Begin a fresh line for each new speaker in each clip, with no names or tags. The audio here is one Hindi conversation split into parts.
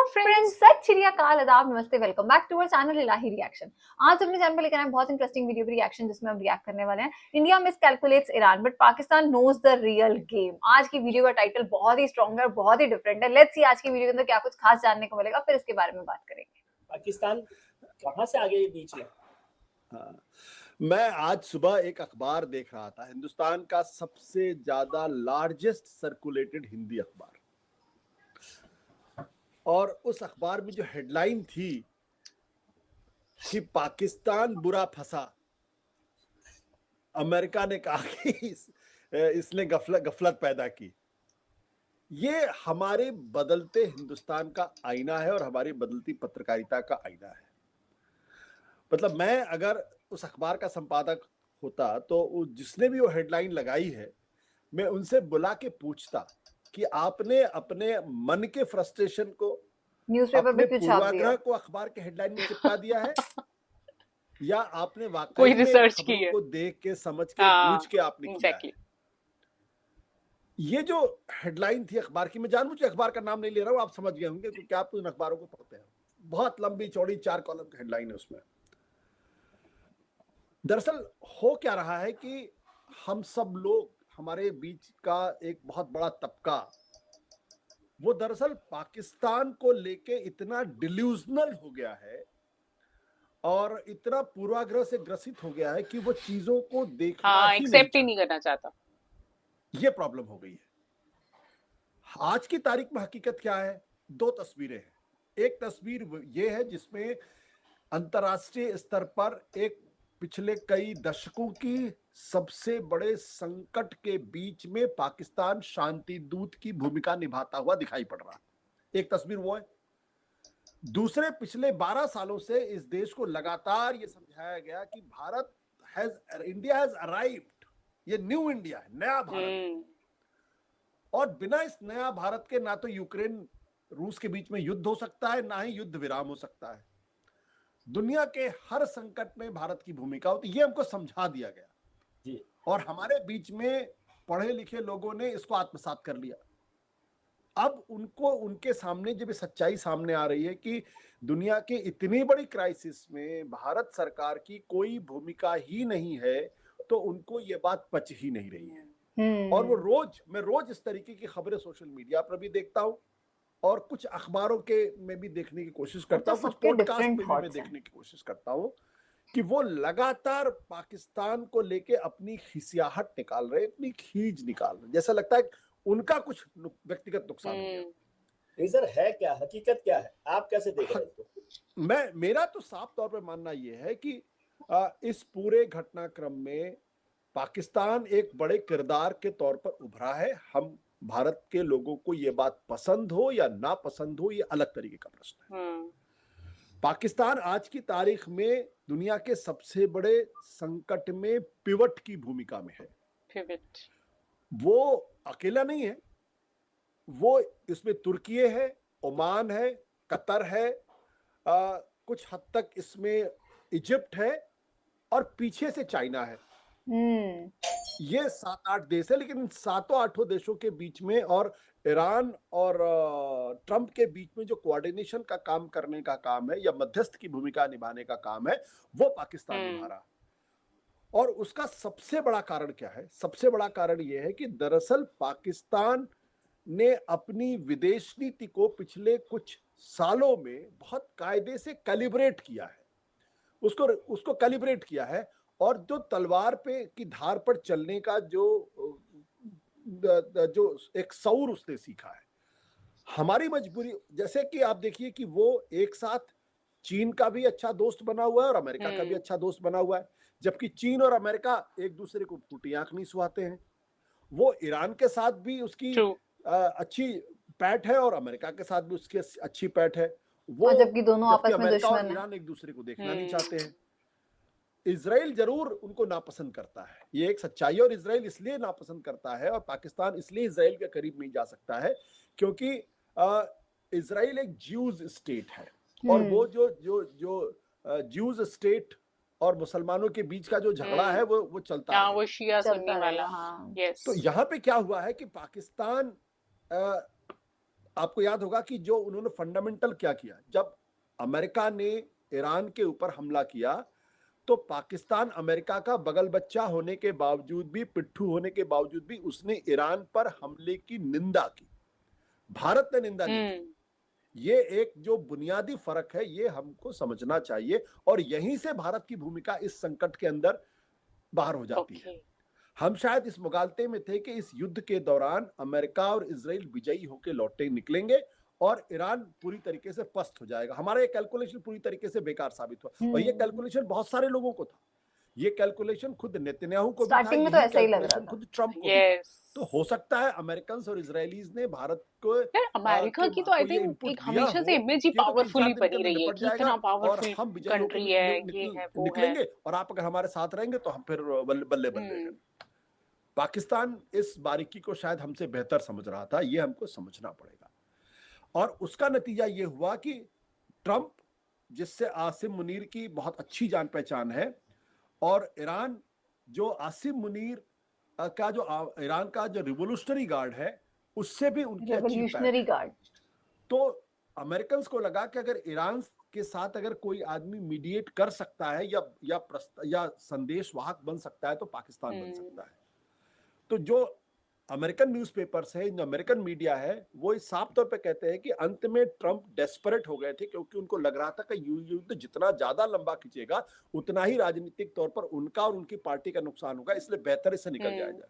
फ्रेंड्स, सत श्री अकाल, आदाब, नमस्ते, welcome back to our channel Ilahi reaction. आज अपने चैनल पर लेकर आए बहुत इंटरेस्टिंग वीडियो रिएक्शन जिसमें हम रिएक्ट करने वाले हैं India miscalculates Iran but Pakistan knows the real game. आज की वीडियो का टाइटल बहुत ही स्ट्रॉन्ग है और बहुत ही डिफरेंट है। लेट्स सी आज की वीडियो के अंदर क्या कुछ खास जानने को मिलेगा, फिर इसके बारे में बात करेंगे।
पाकिस्तान कहां से आ गई बीच में?
हाँ, मैं आज सुबह एक अखबार देख रहा था, हिंदुस्तान का सबसे ज्यादा लार्जेस्ट सर्कुलेटेड हिंदी अखबार, और उस अखबार में जो हेडलाइन थी कि पाकिस्तान बुरा फंसा, अमेरिका ने कहा कि इसने गफलत पैदा की। ये हमारे बदलते हिंदुस्तान का आईना है और हमारी बदलती पत्रकारिता का आईना है। मतलब मैं अगर उस अखबार का संपादक होता तो जिसने भी वो हेडलाइन लगाई है, मैं उनसे बुला के पूछता कि आपने अपने मन के फ्रस्ट्रेशन को
न्यूज़पेपर पे क्यों छाप दिया?
को अखबार के हेडलाइन में चिपका दिया है या आपने वाकई
कोई
में
रिसर्च की
खबरों
है,
को देख के समझ के बूझ के आपने किया है? ये जो हेडलाइन थी अखबार की, मैं जानबूझ के अखबार का नाम नहीं ले रहा हूं, आप समझ गए होंगे क्योंकि आप उन अखबारों को पढ़ते हैं। बहुत लंबी चौड़ी 4 कॉलम की हेडलाइन है उसमें। दरअसल हो क्या रहा है कि हम सब लोग, हमारे बीच का एक बहुत बड़ा तबका, वो दरअसल पाकिस्तान को लेके इतना डिल्यूजनल हो गया है और इतना पूर्वाग्रह से ग्रसित हो गया है कि वो चीजों को देखना
एक्सेप्ट ही नहीं करना चाहता।
ये प्रॉब्लम हो गई है। आज की तारीख में हकीकत क्या है? 2 तस्वीरें हैं। एक तस्वीर ये है जिसमें अंतर्राष्ट्रीय स्तर पर एक पिछले कई दशकों की सबसे बड़े संकट के बीच में पाकिस्तान शांति दूत की भूमिका निभाता हुआ दिखाई पड़ रहा है। एक तस्वीर वो है। दूसरे, पिछले 12 सालों से इस देश को लगातार ये समझाया गया कि इंडिया हैज अराइव्ड, ये न्यू इंडिया है, नया भारत है। और बिना इस नया भारत के ना तो यूक्रेन रूस के बीच में युद्ध हो सकता है, ना ही युद्ध विराम हो सकता है। दुनिया के हर संकट में भारत की भूमिका होती, ये हमको समझा दिया गया
जी।
और हमारे बीच में पढ़े लिखे लोगों ने इसको आत्मसात कर लिया। अब उनको, उनके सामने जब सच्चाई सामने आ रही है कि दुनिया के इतनी बड़ी क्राइसिस में भारत सरकार की कोई भूमिका ही नहीं है, तो उनको ये बात पच ही नहीं रही है। और वो मैं रोज इस तरीके की खबरें सोशल मीडिया पर भी देखता हूँ और कुछ अखबारों के में भी देखने की कोशिश करता हूँ, कुछ पॉडकास्ट में भी मैं देखने की कोशिश करता हूँ कि वो लगातार पाकिस्तान को लेके अपनी खिसियाहट निकाल रहे, अपनी खींच निकाल रहे। जैसा लगता है उनका कुछ व्यक्तिगत नुकसान हो गया।
सर है क्या, हकीकत क्या है, आप कैसे देख रहे हैं?
मेरा तो साफ तौर पे मानना यह है कि इस पूरे घटनाक्रम में पाकिस्तान एक बड़े किरदार के तौर पर उभरा है। हम भारत के लोगों को यह बात पसंद हो या ना पसंद हो, यह अलग तरीके का प्रश्न है। पाकिस्तान आज की तारीख में दुनिया के सबसे बड़े संकट में पिवट की भूमिका में है। वो अकेला नहीं है, वो इसमें तुर्की है, ओमान है, कतर है, कुछ हद तक इसमें इजिप्ट है और पीछे से चाइना है। ये 7-8 देश है, लेकिन इन 7-8 देशों के बीच में और ईरान और ट्रंप के बीच में जो कोऑर्डिनेशन का काम करने का काम है या मध्यस्थ की भूमिका निभाने का काम है, वो पाकिस्तान निभा रहा। और उसका सबसे बड़ा कारण क्या है? सबसे बड़ा कारण यह है कि दरअसल पाकिस्तान ने अपनी विदेश नीति को पिछले कुछ सालों में बहुत कायदे से कैलिब्रेट किया है, उसको कैलिब्रेट किया है। और जो तलवार पे की धार पर चलने का जो एक सौर उसने सीखा है। हमारी मजबूरी, जैसे कि आप देखिए कि वो एक साथ चीन का भी अच्छा दोस्त बना हुआ है और अमेरिका का भी अच्छा दोस्त बना हुआ है, जबकि चीन और अमेरिका एक दूसरे को फूटी आंख नहीं सुहाते हैं। वो ईरान के साथ भी उसकी अच्छी पैठ है और अमेरिका के साथ भी उसकी अच्छी पैठ है। वो
जबकि दोनों आपस में दुश्मन
और ईरान एक दूसरे को देखना नहीं चाहते हैं। इजराइल जरूर उनको नापसंद करता है, ये एक सच्चाई है। और इजराइल इसलिए नापसंद करता है और पाकिस्तान इसलिए इजराइल के करीब नहीं जा सकता है क्योंकि इजराइल एक ज्यूज स्टेट है और वो जो ज्यूज स्टेट और मुसलमानों के बीच का जो झगड़ा है वो चलता है,
वो शिया सुन्नी वाला।
तो यहाँ पे क्या हुआ है कि पाकिस्तान आपको याद होगा कि जो उन्होंने फंडामेंटल क्या किया, जब अमेरिका ने ईरान के ऊपर हमला किया तो पाकिस्तान अमेरिका का बगल बच्चा होने के बावजूद भी, पिट्ठू होने के बावजूद भी उसने ईरान पर हमले की निंदा की, भारत ने निंदा नहीं की। ये एक जो बुनियादी फर्क है ये हमको समझना चाहिए, और यहीं से भारत की भूमिका इस संकट के अंदर बाहर हो जाती है। हम शायद इस मुगालते में थे कि इस युद्ध के दौरान अमेरिका और इजराइल विजयी होकर लौटे निकलेंगे और ईरान पूरी तरीके से पस्त हो जाएगा। हमारा ये कैलकुलेशन पूरी तरीके से बेकार साबित हुआ, और ये कैलकुलेशन बहुत सारे लोगों को था। ये कैलकुलेशन खुद नेतन्याहू को भी था,
स्टार्टिंग में तो
यही
ऐसा ही लग रहा
कैलकुलेशन
था।
खुद ट्रम्प को भी था। तो हो सकता है अमेरिकन और इजरायलीज ने भारत को
यार अमेरिका की तो आई थिंक एक हमेशा से इमेज ही पावरफुल ही बनी रही है कि इतना
और
पावरफुल
हम विजयी
कंट्री है,
होकर
ये है, वो है।
निकलेंगे, और आप अगर हमारे साथ रहेंगे तो हम फिर बल्ले बल्ले हैं। पाकिस्तान इस बारीकी को शायद हमसे बेहतर समझ रहा था, ये हमको समझना पड़ेगा। और उसका नतीजा ये हुआ कि ट्रंप, जिससे आसिम मुनीर की बहुत अच्छी जान पहचान है, और ईरान जो आसिम मुनीर का जो ईरान का जो रिवोल्यूशनरी गार्ड है उससे भी उनकी अच्छी
रिवोल्यूशनरी गार्ड,
तो अमेरिकन को लगा कि अगर ईरान के साथ अगर कोई आदमी मीडिएट कर सकता है या संदेशवाहक बन सकता है तो पाकिस्तान बन सकता है। तो जो अमेरिकन न्यूज़पेपर्स है, जो अमेरिकन मीडिया है, वो इस साफ तौर पे कहते हैं कि अंत में ट्रंप डेस्परेट हो गए थे, क्योंकि उनको लग रहा था कि युद्ध जितना ज्यादा लंबा खींचेगा उतना ही राजनीतिक तौर पर उनका और उनकी पार्टी का नुकसान होगा, इसलिए बेहतर इससे निकल जाया जाए।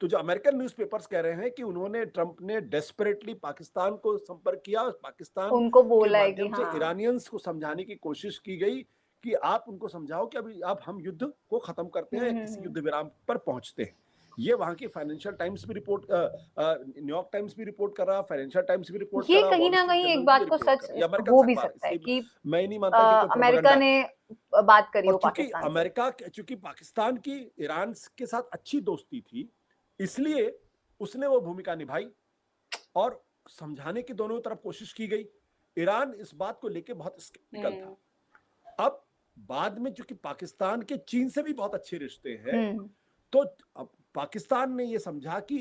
तो जो अमेरिकन न्यूज़पेपर्स कह रहे हैं कि उन्होंने, ट्रंप ने डेस्परेटली पाकिस्तान को संपर्क किया, पाकिस्तान
उनको बोला
के
है कि
माध्यम से ईरानियंस को समझाने की कोशिश की गई कि आप उनको समझाओ कि अभी आप हम युद्ध को खत्म करते हैं, किसी युद्ध विराम पर पहुंचते हैं। ये वहां की फाइनेंशियल टाइम्स भी रिपोर्ट, न्यूयॉर्क टाइम्स भी रिपोर्ट कर रहा, फाइनेंशियल टाइम्स भी रिपोर्ट कर रहा,
ये कहीं ना कहीं एक बात को सच हो भी सकता है कि
मैं नहीं मानता कि कोई
अमेरिका ने बात करी हो पाकिस्तान से।
अमेरिका, चूंकि पाकिस्तान की ईरान के साथ अच्छी दोस्ती थी, इसलिए उसने वो भूमिका निभाई और समझाने की दोनों तरफ कोशिश की गई। ईरान इस बात को लेके बहुत स्केप्टिकल था। अब बाद में चूंकि पाकिस्तान के चीन से भी बहुत अच्छे रिश्ते हैं, तो अब पाकिस्तान ने ये समझा कि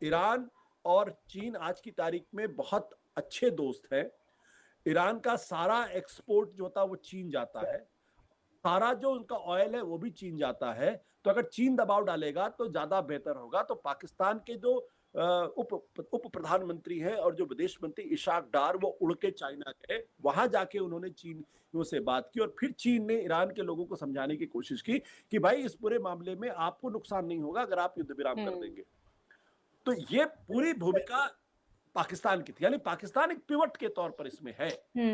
ईरान और चीन आज की तारीख में बहुत अच्छे दोस्त हैं। ईरान का सारा एक्सपोर्ट जो था वो चीन जाता है, सारा जो उनका ऑयल है वो भी चीन जाता है। तो अगर चीन दबाव डालेगा तो ज्यादा बेहतर होगा। तो पाकिस्तान के जो उप प्रधानमंत्री हैं और जो विदेश मंत्री इशाक डार, वो उड़ के चाइना गए, वहां जाके उन्होंने चीनियों से बात की, और फिर चीन ने ईरान के लोगों को समझाने की कोशिश की कि भाई इस पूरे मामले में आपको नुकसान नहीं होगा अगर आप युद्ध विराम कर देंगे। तो ये पूरी भूमिका पाकिस्तान की थी, यानी पाकिस्तान एक पिवट के तौर पर इसमें है।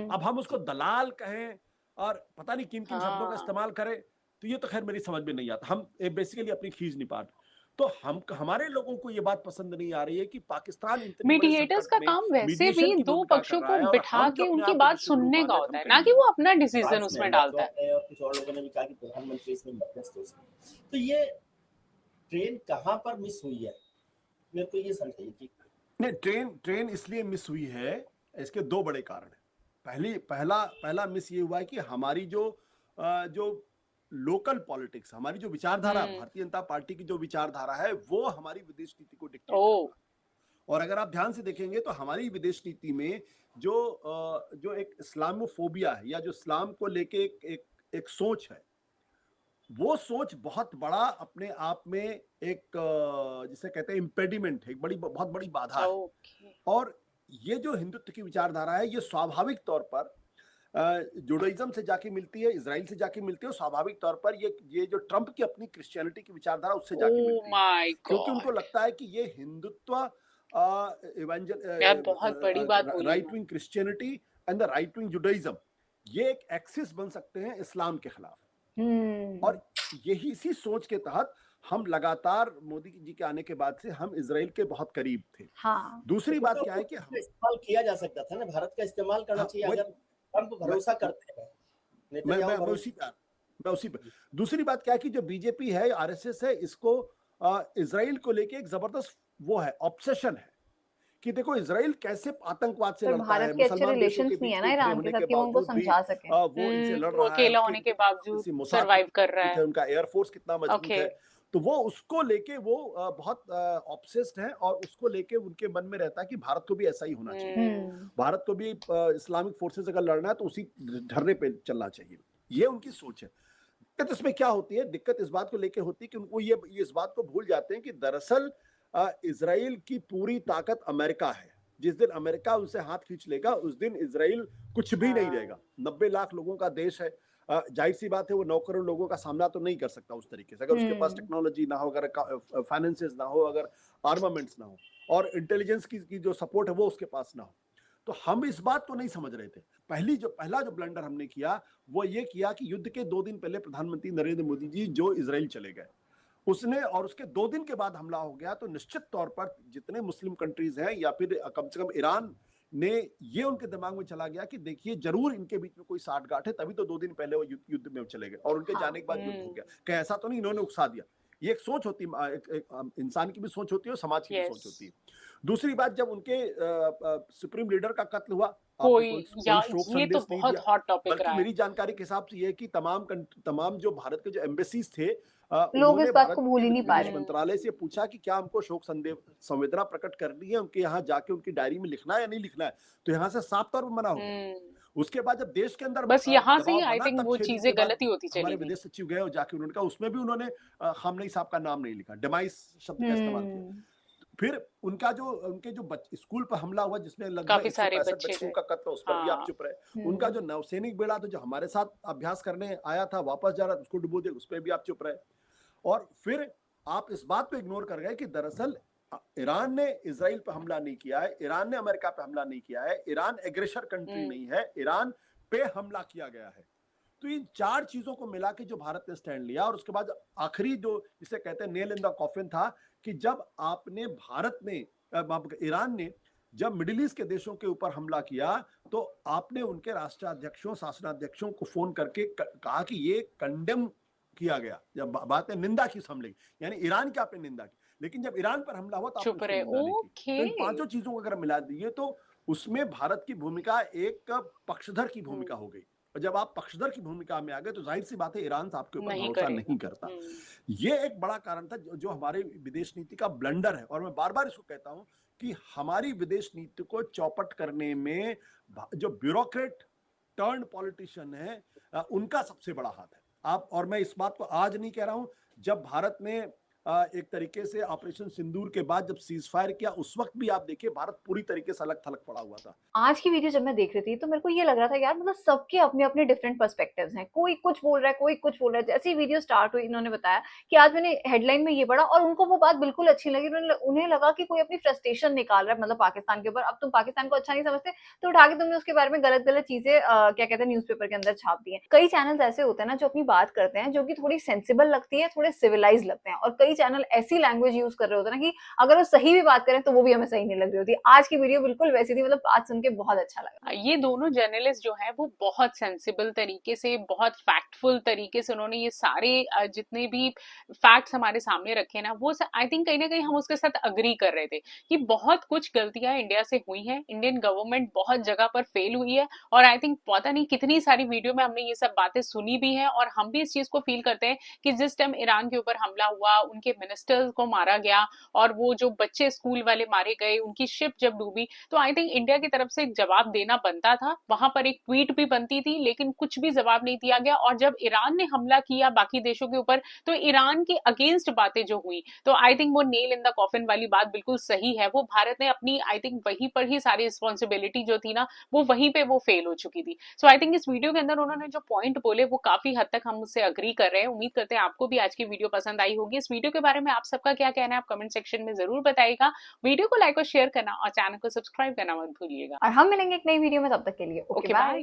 अब हम उसको दलाल कहें और पता नहीं किन किन शब्दों का इस्तेमाल करें, तो ये तो खैर मेरी समझ में नहीं आता। हम बेसिकली अपनी खींच नहीं पा रहे। तो हमारे लोगों को ये बात पसंद नहीं आ रही है कि पाकिस्तान
मीडिएटर्स का काम वैसे भी दो पक्षों को बिठा के उनकी बात सुनने का होता है, ना कि वो अपना डिसीजन उसमें डालता है।
और कुछ और लोगों ने भी कहा कि प्रधानमंत्री इसमें मध्यस्थ हो सकते। तो ये ट्रेन कहाँ पर मिस हुई है, मेरे को ये समझाइए कि
नहीं, ट्रेन इसलिए मिस हुई है, इसके दो बड़े कारण हैं। पहला मिस ये हुआ है कि हमारी जो लोकल पॉलिटिक्स, हमारी जो विचारधारा, भारतीय जनता पार्टी की जो विचारधारा है, वो हमारी विदेश नीति को डिक्टेट करता है। और अगर आप ध्यान से देखेंगे तो हमारी विदेश नीति में जो एक इस्लामोफोबिया है, या जो इस्लाम को लेके एक सोच है, वो सोच बहुत बड़ा अपने आप में एक जिसे कहते हैं इम्पेडिमेंट है, एक बहुत बड़ी बाधा है। और ये जो हिंदुत्व की विचारधारा है, ये स्वाभाविक तौर पर जुडाइज्म से जाके मिलती है, इजराइल से जाके मिलती है, और स्वाभाविक तौर पर ये जो ट्रंप की अपनी क्रिश्चियनिटी की विचारधारा उससे जाके मिलती है, क्योंकि उनको लगता है कि ये हिंदुत्व,
बहुत बड़ी बात बोली,
right wing Christianity and the right wing Judaism, ये एक एक्सिस बन सकते हैं इस्लाम के खिलाफ। और यही इसी सोच के तहत हम लगातार मोदी जी के आने के बाद से हम इजराइल के बहुत करीब थे। दूसरी बात क्या है कि
इस्तेमाल किया जा सकता था ना, भारत का इस्तेमाल करना चाहिए अगर हम भरोसा करते हैं।
मैं उसी पे दूसरी बात क्या है कि जो बीजेपी है, आरएसएस है, इसको इजराइल को लेके एक जबरदस्त वो है, ऑब्सेशन है कि देखो इजराइल कैसे आतंकवाद से लड़ता है,
मुसलमान देशों के बीच में घिरे होने के बावजूद भी
वो इनसे लड़ रहा है,
अकेला होने के बावजूद सर्वाइव कर रहा है,
उनका एयरफोर्स कितना मजबूत है। तो वो उसको लेके वो बहुत ऑब्सेस्ड है और उसको लेके उनके मन में रहता है कि भारत को भी ऐसा ही होना चाहिए, भारत को भी इस्लामिक फोर्सेस अगर लड़ना है तो उसी धरने पे चलना चाहिए, ये उनकी सोच है। दिक्कत इसमें क्या होती है, दिक्कत इस बात को लेके होती है कि उनको ये इस बात को भूल जाते हैं कि दरअसल इजराइल की पूरी ताकत अमेरिका है। जिस दिन अमेरिका उनसे हाथ खींच लेगा उस दिन इजराइल कुछ भी नहीं रहेगा। 90 लाख लोगों का देश है, जाहिर सी बात है वो 9 करोड़ लोगों का सामना तो नहीं कर सकता उस तरीके से, अगर उसके पास टेक्नोलॉजी ना हो, अगर फाइनेंसेस ना हो, अगर आर्मामेंट्स ना हो और इंटेलिजेंस की जो सपोर्ट है वो उसके पास ना हो। तो हम इस बात को नहीं समझ रहे थे। पहला जो ब्लंडर हमने किया वो ये किया कि युद्ध के 2 दिन पहले प्रधानमंत्री नरेंद्र मोदी जी जो इजराइल चले गए, उसने और उसके 2 दिन के बाद हमला हो गया, तो निश्चित तौर पर जितने मुस्लिम कंट्रीज हैं या फिर कम से कम ईरान ने ये उनके दिमाग में चला गया कि देखिए जरूर इनके बीच में कोई साठगांठ है, तभी तो 2 दिन पहले वो युद्ध में चले गए और उनके जाने के बाद युद्ध हो गया। क्या ऐसा तो नहीं इन्होंने उकसा दिया? ये एक सोच होती है, एक इंसान की भी सोच होती है और समाज की भी सोच होती है। दूसरी बात, जब उनके सुप्रीम लीडर का कत्ल हुआ,
कोई
शोक
ये तो
संदेश नहीं
बहुत
दिया,
हॉट टॉपिक
बल्कि
रहा है।
मेरी जानकारी के हिसाब से ये है कि तमाम जो भारत के जो एम्बेसीज थे
लोग इस बात
भारत
को भूल ही
के
नहीं पा
विदेश
रहे।
मंत्रालय से पूछा कि क्या हमको शोक संवेदना प्रकट करनी है, उनके यहाँ जाके उनकी डायरी में लिखना है या नहीं लिखना है, तो यहाँ से साफ तौर पर मना हो गया। उसके बाद जब देश के अंदर
बस यहाँ से ही
दबाव
आई
बना,
थिंक
तब
वो
6 दिन
चीजें
के बाद
गलती होती
हमारे
चली गई।
विदेश सचिव गए और जाके उन्होंने कहा, उसमें भी उन्होंने खामनेई साहब का नाम नहीं लिखा, डेमाइस शब्द का इस्तेमाल किया। फिर उनके जो स्कूल पर हमला हुआ जिसमें लगभग
काफी सारे
165
बच्चे
बच्चों का कत्ल, उस पर भी आप चुप रहे। उनका जो नौसैनिक बेड़ा था जो हमारे साथ अभ्यास करने आया था, वापस जा रहा था, उसको डुबो दिया, उस पर भी आप चुप रहे। और फिर आप इस बात को इग्नोर कर गए कि दरअसल ईरान ने इजराइल पर हमला नहीं किया है, ईरान ने अमेरिका पे हमला नहीं किया है, ईरान एग्रेसर कंट्री नहीं है, ईरान पे हमला किया गया है। तो इन 4 चीजों को मिला के जो भारत ने स्टैंड लिया, और उसके बाद आखिरी जो जिसे कहते हैं नेल इन द कॉफिन था कि जब ईरान ने जब मिडिल ईस्ट के देशों के ऊपर हमला किया तो आपने उनके राष्ट्राध्यक्षों शासनाध्यक्षों को फोन करके कहा कि ये कंडेम किया गया, जब बात है निंदा की, हमले की, यानी ईरान की आपने निंदा की। लेकिन जब ईरान पर हमला हुआ तो आपने उसकी निंदा नहीं की। तो इन 5 चीजों को अगर मिला दिए तो उसमें भारत की भूमिका एक पक्षधर की भूमिका हो गई, और जब आप पक्षधर की भूमिका में आ गए तो जाहिर सी बात है ईरान आपके ऊपर भरोसा नहीं करता। ये एक बड़ा कारण था जो हमारे विदेश नीति का ब्लंडर है, और मैं बार बार इसको कहता हूं कि हमारी विदेश नीति को चौपट करने में जो ब्यूरोक्रेट टर्न पॉलिटिशियन है उनका सबसे बड़ा हाथ है। और मैं इस बात को आज नहीं कह रहा हूं, जब भारत ने एक तरीके से ऑपरेशन सिंदूर के बाद जब सीज फायर किया उस वक्त भी आप देखिए भारत पूरी तरीके से अलग थलग पड़ा हुआ था।
आज की वीडियो जब मैं देख रही थी तो मेरे को ये लग रहा था यार, मतलब सबके अपने अपने डिफरेंट पर्सपेक्टिव्स हैं, कोई कुछ बोल रहा है, कोई कुछ बोल रहा है। जैसे ही वीडियो स्टार्ट हुई इन्होंने बताया कि आज मैंने हेडलाइन में ये पढ़ा और उनको वो बात बिल्कुल अच्छी लगी, उन्हें लगा कि कोई अपनी फ्रस्ट्रेशन निकाल रहा है मतलब पाकिस्तान के ऊपर। अब तुम पाकिस्तान को अच्छा नहीं समझते तो उठा के तुमने उसके बारे में गलत गलत चीजें क्या कहते हैं न्यूज़पेपर के अंदर छाप दी है। कई चैनल ऐसे होते हैं ना जो अपनी बात करते हैं जो कि थोड़ी सेंसिबल लगती है, थोड़े सिविलाइज लगते हैं, और कई चैनल ऐसी लैंग्वेज यूज कर रहे होते हैं ना कि अगर वो सही भी बात करें तो वो भी हमें सही नहीं लग रही होती। आज की वीडियो बिल्कुल वैसी थी, मतलब बात सुन के बहुत अच्छा लगा।
ये दोनों जर्नलिस्ट जो है वो बहुत सेंसिबल तरीके से, बहुत फैक्टफुल तरीके से उन्होंने ये सारे जितने भी फैक्ट्स हमारे सामने रखे ना, वो आई थिंक कहीं ना कहीं हम उसके साथ अग्री कर रहे थे कि बहुत कुछ गलतियां इंडिया से हुई हैं, इंडियन गवर्नमेंट बहुत जगह पर फेल हुई है, और आई थिंक पता नहीं कितनी सारी वीडियो में हमने ये सब बातें सुनी भी हैं, और हम भी इस चीज को फील करते हैं कि जिस टाइम ईरान के ऊपर हमला हुआ, उनके मिनिस्टर्स को मारा गया और वो जो बच्चे स्कूल वाले मारे गए, उनकी शिप जब डूबी, तो आई थिंक इंडिया की तरफ से जवाब देना बनता था। वहां पर एक ट्वीट भी बनती थी लेकिन कुछ भी जवाब नहीं दिया गया, और जब ईरान ने हमला किया बाकी देशों के ऊपर तो ईरान के अगेंस्ट बातें जो हुई, तो आई थिंक वो नेल इन द कॉफिन वाली बात बिल्कुल सही है। वो भारत ने अपनी आई थिंक वहीं पर ही सारी रिस्पॉन्सिबिलिटी जो थी ना वो वहीं पे वो फेल हो चुकी थी। सो आई थिंक इस वीडियो के अंदर उन्होंने जो पॉइंट बोले वो काफी हद तक हम उससे अग्री कर रहे हैं। उम्मीद करते हैं आपको भी आज की वीडियो पसंद आई होगी। इस वीडियो के बारे में आप सबका क्या कहना है आप कमेंट सेक्शन में जरूर बताइएगा। वीडियो को लाइक और शेयर करना और चैनल को सब्सक्राइब करना मत भूलिएगा।
और हम मिलेंगे एक नई वीडियो में, तब तक के लिए ओके बाय।